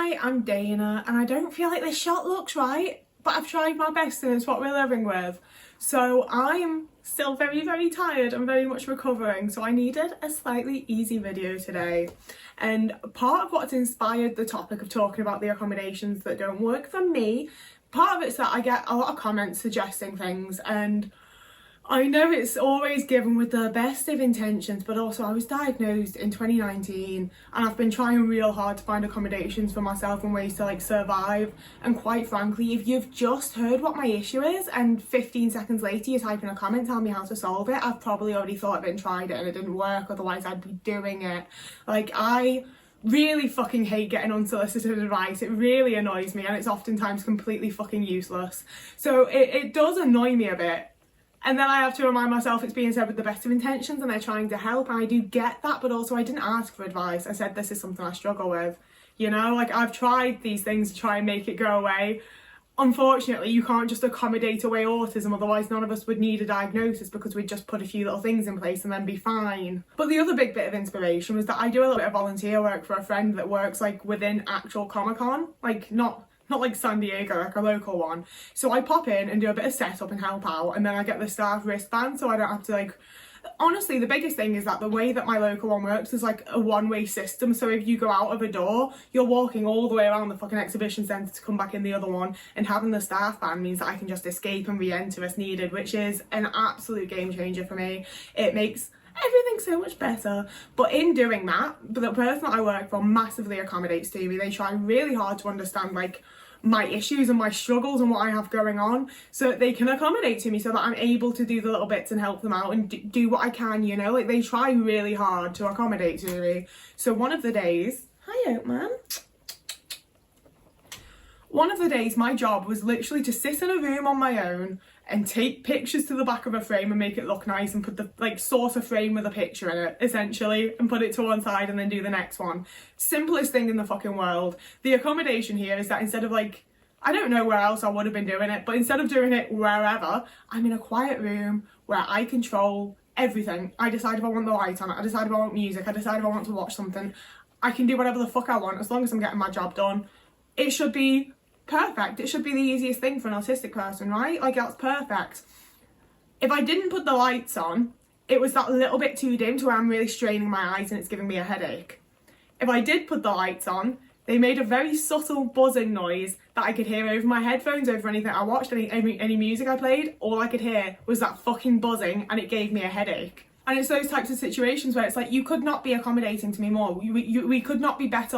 Hi, I'm Dana, and I don't feel like this shot looks right, but I've tried my best and it's what we're living with. So I'm still very, very tired and very much recovering, so I needed a slightly easy video today. And part of what's inspired the topic of talking about the accommodations that don't work for me, part of it's that I get a lot of comments suggesting things, and I know it's always given with the best of intentions, but also I was diagnosed in 2019 and I've been trying real hard to find accommodations for myself and ways to survive. And quite frankly, if you've just heard what my issue is and 15 seconds later you type in a comment telling me how to solve it, I've probably already thought of it and tried it and it didn't work, otherwise I'd be doing it. I really fucking hate getting unsolicited advice. It really annoys me and it's oftentimes completely fucking useless. So it does annoy me a bit. And then I have to remind myself it's being said with the best of intentions and they're trying to help, and I do get that, but also I didn't ask for advice. I said this is something I struggle with. You know, I've tried these things to try and make it go away. Unfortunately, you can't just accommodate away autism, otherwise none of us would need a diagnosis because we'd just put a few little things in place and then be fine. But the other big bit of inspiration was that I do a little bit of volunteer work for a friend that works within actual Comic-Con, not like San Diego, like a local one. So I pop in and do a bit of setup and help out, and then I get the staff wristband so I don't have to honestly, the biggest thing is that the way that my local one works is like a one-way system. So if you go out of a door, you're walking all the way around the fucking exhibition centre to come back in the other one, and having the staff band means that I can just escape and re-enter as needed, which is an absolute game changer for me. It makes everything so much better. But in doing that, the person that I work for massively accommodates to me. They try really hard to understand my issues and my struggles and what I have going on, so that they can accommodate to me, so that I'm able to do the little bits and help them out and do what I can, you know. They try really hard to accommodate to me. So one of the days, hi Oatman, one of the days my job was literally to sit in a room on my own and take pictures to the back of a frame and make it look nice, and put the sort of frame with a picture in it essentially, and put it to one side and then do the next one. Simplest thing in the fucking world. The accommodation here is that instead of I don't know where else I would have been doing it, but instead of doing it wherever, I'm in a quiet room where I control everything. I decide if I want the light on, I decide if I want music, I decide if I want to watch something. I can do whatever the fuck I want as long as I'm getting my job done. It should be perfect. It should be the easiest thing for an autistic person, right? That's perfect. If I didn't put the lights on, it was that little bit too dim to where I'm really straining my eyes and it's giving me a headache. If I did put the lights on, they made a very subtle buzzing noise that I could hear over my headphones, over anything I watched, any music I played. All I could hear was that fucking buzzing, and it gave me a headache. And it's those types of situations where it's you could not be accommodating to me more. We could not be better.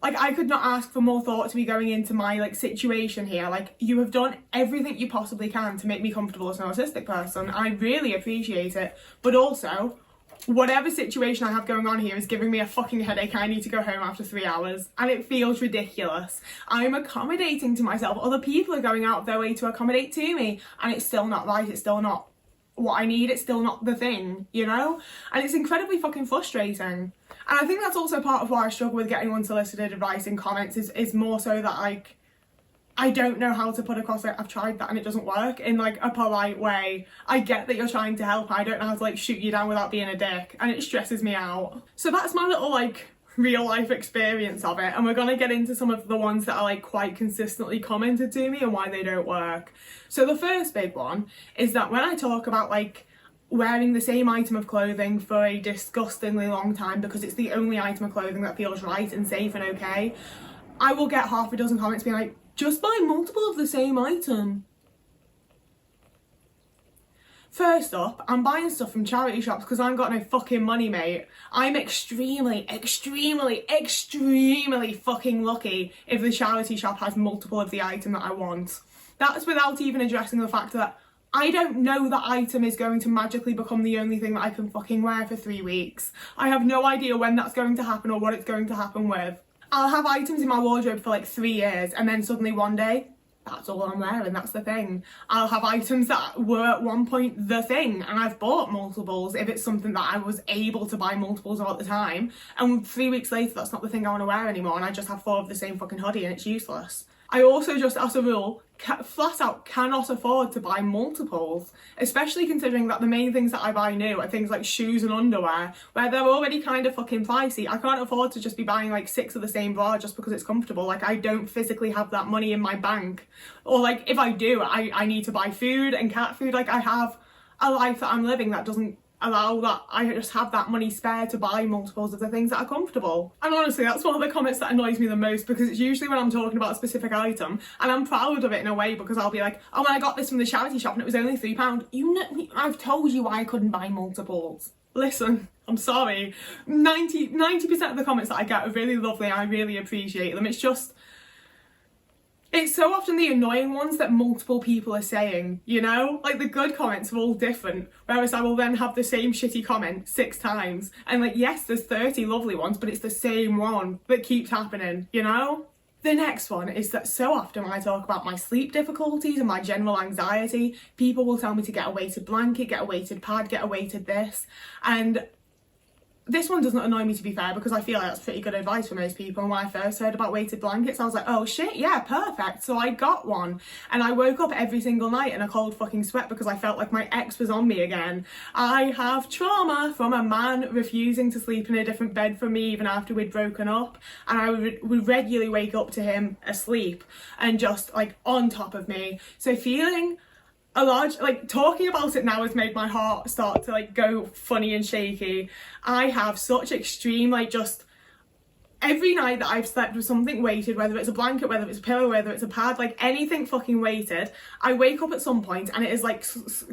I could not ask for more thought to be going into my situation here. You have done everything you possibly can to make me comfortable as an autistic person. I really appreciate it. But also, whatever situation I have going on here is giving me a fucking headache. I need to go home after 3 hours and it feels ridiculous. I'm accommodating to myself. Other people are going out of their way to accommodate to me, and it's still not right. It's still not what I need. It's still not the thing, you know? And it's incredibly fucking frustrating. And I think that's also part of why I struggle with getting unsolicited advice in comments, is more so that I don't know how to put across I've tried that and it doesn't work in a polite way. I get that you're trying to help. I don't know how to shoot you down without being a dick, and it stresses me out. So that's my little real life experience of it, and we're gonna get into some of the ones that are quite consistently commented to me and why they don't work. So the first big one is that when I talk about wearing the same item of clothing for a disgustingly long time because it's the only item of clothing that feels right and safe and okay, I will get half a dozen comments being just buy multiple of the same item. First up, I'm buying stuff from charity shops because I ain't got no fucking money, mate. I'm extremely, extremely, extremely fucking lucky if the charity shop has multiple of the item that I want. That's without even addressing the fact that I don't know that item is going to magically become the only thing that I can fucking wear for 3 weeks. I have no idea when that's going to happen or what it's going to happen with. I'll have items in my wardrobe for 3 years, and then suddenly one day, that's all I'm wearing, that's the thing. I'll have items that were at one point the thing, and I've bought multiples if it's something that I was able to buy multiples of at the time, and 3 weeks later that's not the thing I want to wear anymore, and I just have 4 of the same fucking hoodie and it's useless. I also just, as a rule, flat out cannot afford to buy multiples, especially considering that the main things that I buy new are things like shoes and underwear, where they're already kind of fucking pricey. I can't afford to just be buying like 6 of the same bra just because it's comfortable. Like, I don't physically have that money in my bank. Or like, if I do, I need to buy food and cat food. Like, I have a life that I'm living that doesn't allow that. I just have that money spare to buy multiples of the things that are comfortable. And honestly, that's one of the comments that annoys me the most, because it's usually when I'm talking about a specific item and I'm proud of it in a way, because I'll be like, oh, I got this from the charity shop and it was only £3. You know, I've told you I couldn't buy multiples. Listen, I'm sorry. 90% of the comments that I get are really lovely. I really appreciate them. It's so often the annoying ones that multiple people are saying, you know? Like, the good comments are all different, whereas I will then have the same shitty comment 6 times. And like, yes, there's 30 lovely ones, but it's the same one that keeps happening, you know? The next one is that so often when I talk about my sleep difficulties and my general anxiety, people will tell me to get a weighted blanket, get a weighted pad, get a weighted this. And this one doesn't annoy me, to be fair, because I feel like that's pretty good advice for most people. And when I first heard about weighted blankets, I was like, oh shit, yeah, perfect. So I got one. And I woke up every single night in a cold fucking sweat because I felt like my ex was on me again. I have trauma from a man refusing to sleep in a different bed from me even after we'd broken up. And I would regularly wake up to him asleep and just like on top of me. So feeling a large, like, talking about it now has made my heart start to like go funny and shaky. I have such extreme, like, just every night that I've slept with something weighted, whether it's a blanket, whether it's a pillow, whether it's a pad, like anything fucking weighted, I wake up at some point and it is like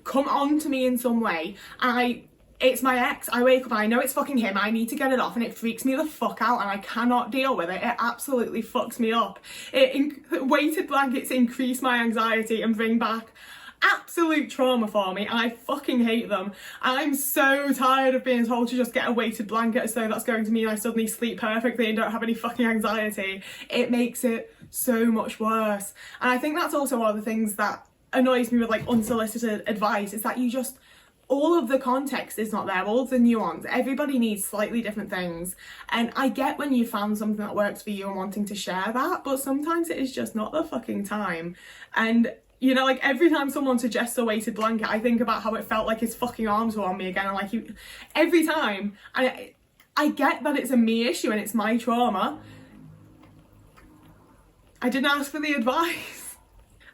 come on to me in some way. And it's my ex. I wake up and I know it's fucking him. I need to get it off and it freaks me the fuck out and I cannot deal with it. It absolutely fucks me up. Weighted blankets increase my anxiety and bring back absolute trauma for me, and I fucking hate them. I'm so tired of being told to just get a weighted blanket as though that's going to mean I suddenly sleep perfectly and don't have any fucking anxiety. It makes it so much worse. And I think that's also one of the things that annoys me with like unsolicited advice, is that you just, all of the context is not there, all of the nuance. Everybody needs slightly different things. And I get when you found something that works for you and wanting to share that, but sometimes it is just not the fucking time. And you know, like every time someone suggests a weighted blanket, I think about how it felt like his fucking arms were on me again. And like, every time, and I get that it's a me issue and it's my trauma. I didn't ask for the advice.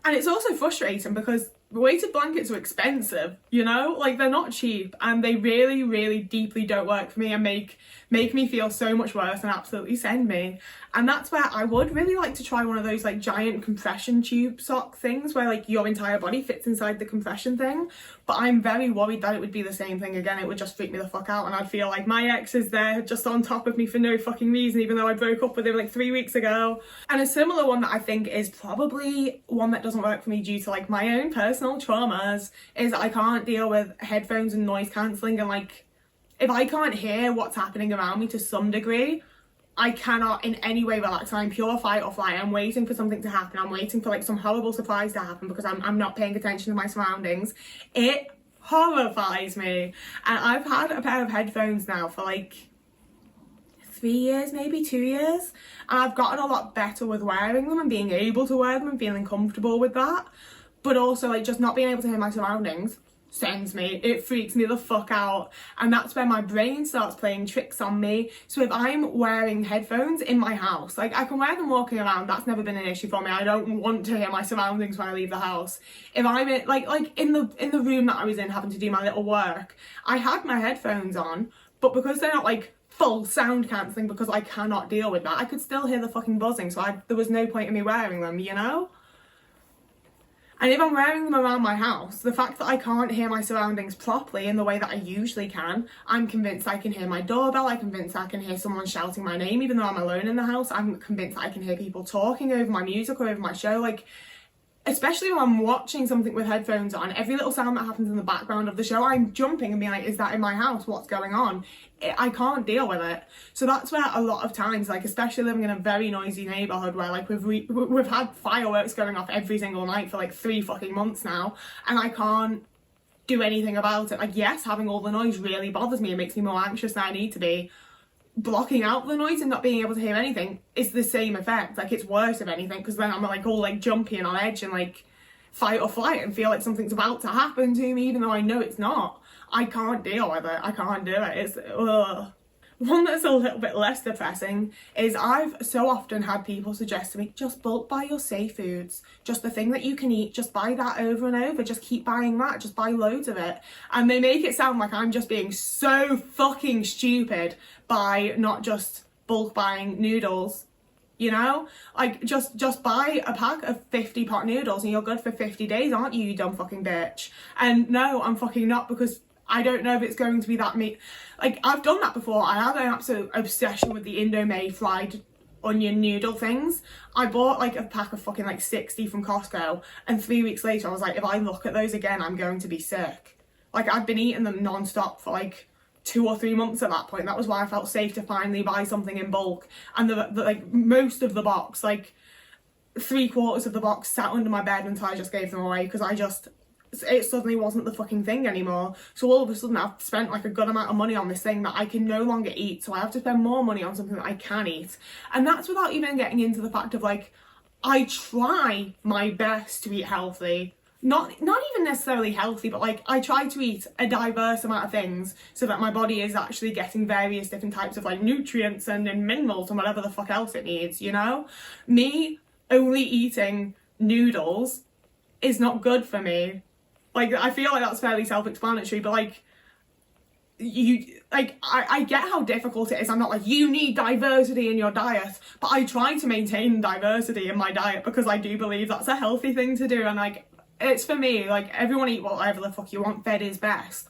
And it's also frustrating because weighted blankets are expensive, you know? Like, they're not cheap and they really, really deeply don't work for me and make me feel so much worse and absolutely send me. And that's where I would really like to try one of those like giant compression tube sock things where like your entire body fits inside the compression thing. But I'm very worried that it would be the same thing again. It would just freak me the fuck out and I'd feel like my ex is there just on top of me for no fucking reason, even though I broke up with him like 3 weeks ago. And a similar one that I think is probably one that doesn't work for me due to like my own personal traumas is I can't deal with headphones and noise cancelling. And like, if I can't hear what's happening around me to some degree, I cannot in any way relax. I'm pure fight or flight. I'm waiting for something to happen. I'm waiting for like some horrible surprise to happen because I'm not paying attention to my surroundings. It horrifies me. And I've had a pair of headphones now for like 3 years, maybe 2 years. And I've gotten a lot better with wearing them and being able to wear them and feeling comfortable with that. But also like just not being able to hear my surroundings sends me, it freaks me the fuck out. And that's where my brain starts playing tricks on me. So if I'm wearing headphones in my house, like I can wear them walking around, that's never been an issue for me. I don't want to hear my surroundings when I leave the house. If I'm in like in the room that I was in having to do my little work, I had my headphones on, but because they're not like full sound cancelling, because I cannot deal with that, I could still hear the fucking buzzing, so there was no point in me wearing them, you know? And if I'm wearing them around my house, the fact that I can't hear my surroundings properly in the way that I usually can, I'm convinced I can hear my doorbell, I'm convinced I can hear someone shouting my name even though I'm alone in the house, I'm convinced I can hear people talking over my music or over my show, like, especially when I'm watching something with headphones on, every little sound that happens in the background of the show, I'm jumping and being like, is that in my house? What's going on? I can't deal with it. So that's where a lot of times, like especially living in a very noisy neighbourhood where like we've had fireworks going off every single night for like 3 fucking months now, and I can't do anything about it. Like, yes, having all the noise really bothers me and makes me more anxious than I need to be, blocking out the noise and not being able to hear anything is the same effect. Like, it's worse if anything, because then I'm like all like jumpy and on edge and like fight or flight and feel like something's about to happen to me, even though I know it's not. I can't deal with it. I can't do it. It's ugh. One that's a little bit less depressing is I've so often had people suggest to me, just bulk buy your safe foods, just the thing that you can eat, just buy that over and over, just keep buying that, just buy loads of it. And they make it sound like I'm just being so fucking stupid by not just bulk buying noodles, you know? Like, just buy a pack of 50 pot noodles and you're good for 50 days, aren't you, you dumb fucking bitch? And no, I'm fucking not, because I don't know if it's going to be that meat. Like, I've done that before. I had an absolute obsession with the Indo-made fried onion noodle things. I bought like a pack of fucking like 60 from Costco, and 3 weeks later I was like, if I look at those again, I'm going to be sick. Like, I'd been eating them non-stop for like 2 or 3 months at that point. That was why I felt safe to finally buy something in bulk. And the like most of the box, like 3/4 of the box, sat under my bed until I just gave them away, because it suddenly wasn't the fucking thing anymore. So all of a sudden I've spent like a good amount of money on this thing that I can no longer eat, so I have to spend more money on something that I can eat. And that's without even getting into the fact of like, I try my best to eat healthy. Not even necessarily healthy, but like, I try to eat a diverse amount of things so that my body is actually getting various different types of like nutrients and minerals and whatever the fuck else it needs, you know? Me only eating noodles is not good for me. Like, I feel like that's fairly self-explanatory, but like, I get how difficult it is. I'm not like, you need diversity in your diet, but I try to maintain diversity in my diet because I do believe that's a healthy thing to do. And like, it's for me, like, everyone eat whatever the fuck you want, fed is best.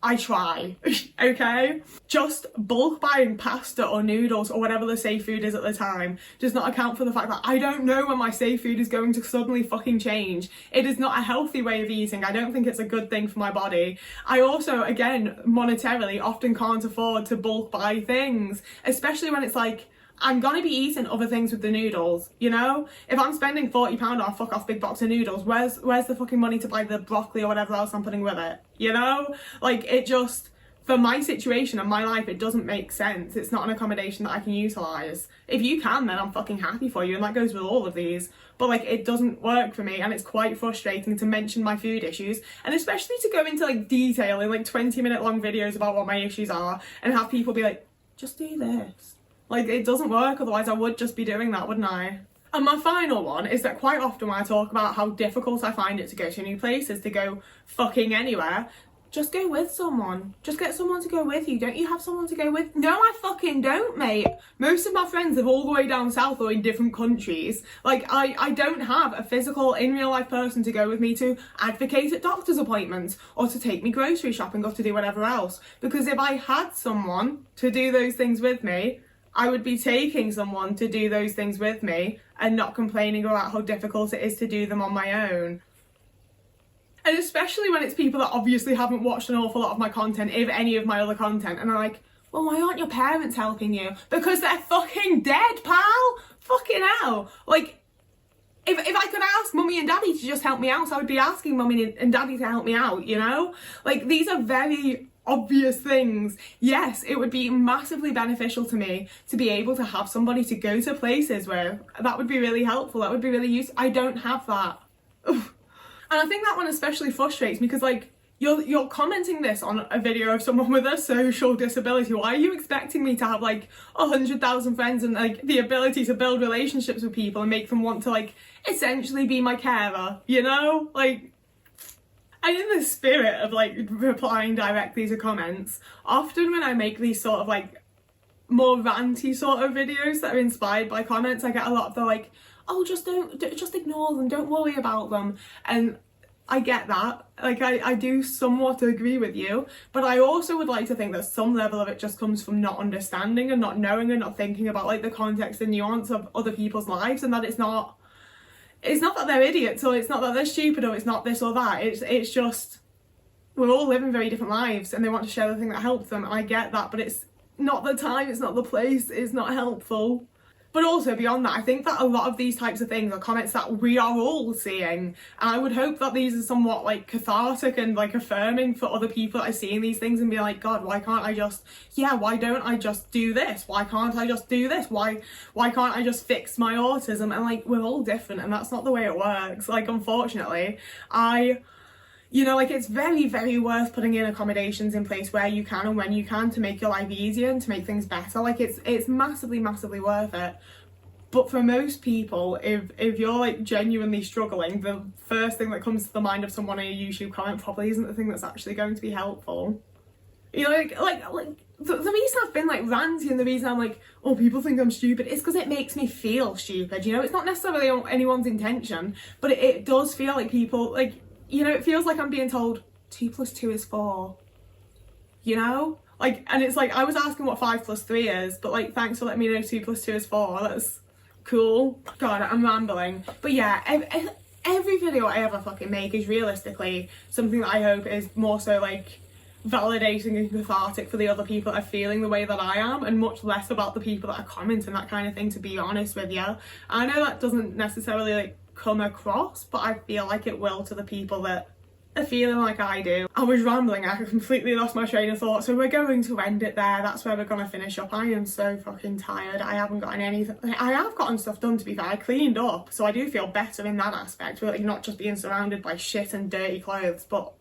I try, okay? Just bulk buying pasta or noodles or whatever the safe food is at the time does not account for the fact that I don't know when my safe food is going to suddenly fucking change. It is not a healthy way of eating. I don't think it's a good thing for my body. I also, again, monetarily often can't afford to bulk buy things, especially when it's like, I'm gonna be eating other things with the noodles, you know? If I'm spending £40 on a fuck off big box of noodles, where's the fucking money to buy the broccoli or whatever else I'm putting with it, you know? Like, it just, for my situation and my life, it doesn't make sense. It's not an accommodation that I can utilise. If you can, then I'm fucking happy for you, and that goes with all of these. But like, it doesn't work for me, and it's quite frustrating to mention my food issues, and especially to go into like detail in like 20-minute long videos about what my issues are, and have people be like, just do this. Like, it doesn't work, otherwise I would just be doing that, wouldn't I? And my final one is that quite often when I talk about how difficult I find it to go to new places, to go fucking anywhere, just go with someone. Just get someone to go with you. Don't you have someone to go with? No, I fucking don't, mate. Most of my friends live all the way down south or in different countries. Like, I don't have a physical, in real life person to go with me to advocate at doctor's appointments or to take me grocery shopping or to do whatever else. Because if I had someone to do those things with me, I would be taking someone to do those things with me and not complaining about how difficult it is to do them on my own. And especially when it's people that obviously haven't watched an awful lot of my content, if any of my other content, and they're like, well, why aren't your parents helping you? Because they're fucking dead, pal! Fucking hell! Like, if I could ask mummy and daddy to just help me out, I would be asking mummy and daddy to help me out, you know? Like, these are very obvious things. Yes, it would be massively beneficial to me to be able to have somebody to go to places with. That would be really helpful. That would be really useful. I don't have that. Ugh. And I think that one especially frustrates me because, like, you're commenting this on a video of someone with a social disability. Why are you expecting me to have like 100,000 friends and like the ability to build relationships with people and make them want to like essentially be my carer, you know? Like, and in the spirit of like replying directly to comments, often when I make these sort of like more ranty sort of videos that are inspired by comments, I get a lot of the like, oh, just ignore them, don't worry about them. And I get that, like I do somewhat agree with you, but I also would like to think that some level of it just comes from not understanding and not knowing and not thinking about like the context and nuance of other people's lives, and that it's not that they're idiots or it's not that they're stupid or it's not this or that. It's just we're all living very different lives and they want to share the thing that helps them, and I get that, but it's not the time, it's not the place, it's not helpful. But also beyond that, I think that a lot of these types of things are comments that we are all seeing. And I would hope that these are somewhat like cathartic and like affirming for other people that are seeing these things and be like, God, why can't I just, why don't I just do this? Why can't I just do this? Why can't I just fix my autism? And like, we're all different and that's not the way it works. Like, unfortunately, like, it's very, very worth putting in accommodations in place where you can and when you can to make your life easier and to make things better. Like, it's massively, massively worth it. But for most people, if you're like genuinely struggling, the first thing that comes to the mind of someone in a YouTube comment probably isn't the thing that's actually going to be helpful. You know, like the reason I've been like ranty and the reason I'm like, oh, people think I'm stupid, is because it makes me feel stupid. You know, it's not necessarily anyone's intention, but it does feel like people like, you know, it feels like I'm being told 2 + 2 is 4, you know? Like, and it's like, I was asking what 5 + 3 is, but like, thanks for letting me know 2 + 2 is 4, that's cool. God, I'm rambling. But yeah, every video I ever fucking make is realistically something that I hope is more so like validating and cathartic for the other people that are feeling the way that I am, and much less about the people that are commenting that kind of thing, to be honest with you. I know that doesn't necessarily like come across, but I feel like it will to the people that are feeling like I do. I was rambling, I completely lost my train of thought, so we're going to end it there. That's where we're gonna finish up. I am so fucking tired. I haven't gotten anything, I have gotten stuff done, to be fair. I cleaned up, so I do feel better in that aspect, but like not just being surrounded by shit and dirty clothes, but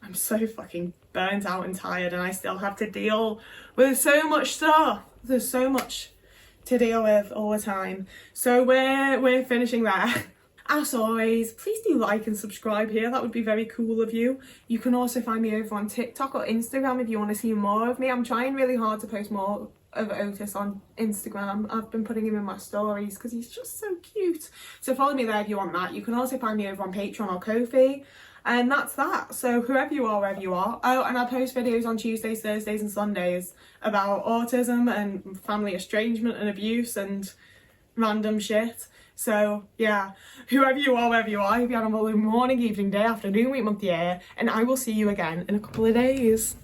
I'm so fucking burnt out and tired, and I still have to deal with so much stuff. There's so much to deal with all the time. So we're finishing there. As always, please do like and subscribe here. That would be very cool of you. You can also find me over on TikTok or Instagram if you want to see more of me. I'm trying really hard to post more of Otis on Instagram. I've been putting him in my stories because he's just so cute. So follow me there if you want that. You can also find me over on Patreon or Ko-fi. And that's that. So whoever you are, wherever you are. Oh, and I post videos on Tuesdays, Thursdays and Sundays about autism and family estrangement and abuse and random shit. So yeah, whoever you are, wherever you are, if you have a morning, evening, day, afternoon, week, month, year, and I will see you again in a couple of days.